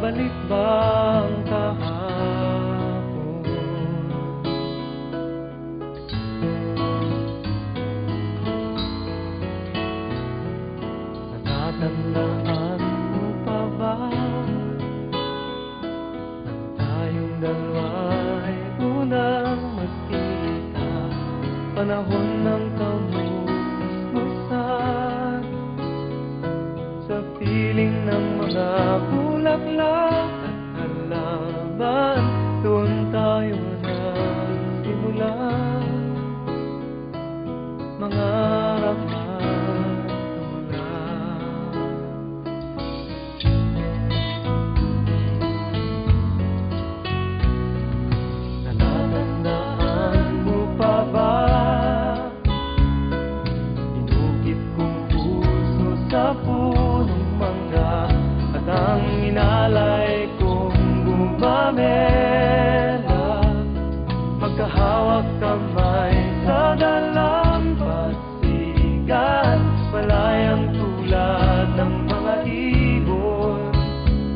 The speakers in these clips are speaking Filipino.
babalik ba ang kahapon? Natatandaan mo pa ba nang tayong dalawa ay unang magkita? Panahon ng kamusmusan sa piling ng mga bulaklak at halaman. Doon tayo nagsimula mangarap at tulad. Natatandaan mo pa ba inukit kong puso sa punong mangga at ang inalay kong gumamela, magkahawak kamay sa dalampasigan, malayang tulad ng mga ibon,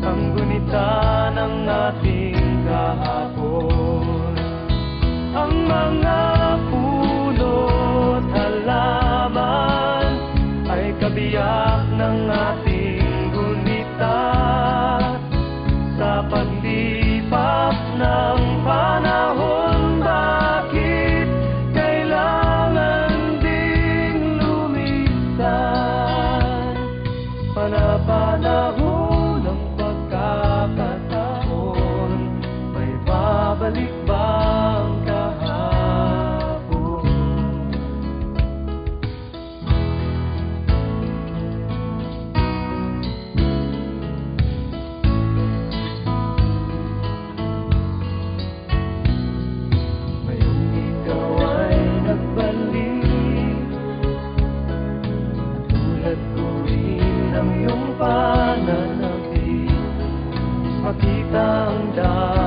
ang gunita ng ating kahapon. Ang mga puno't halaman ay kabiyak ng ating gunita sa paglipas ng panahon. Bakit kailangan ding lumisan? Panapanahon ng pagkakataon, may babalik ba ang kahapon? Ngayong ikaw ay nagbalik, tulad ko rin ang iyong pananabik, makita ang dahil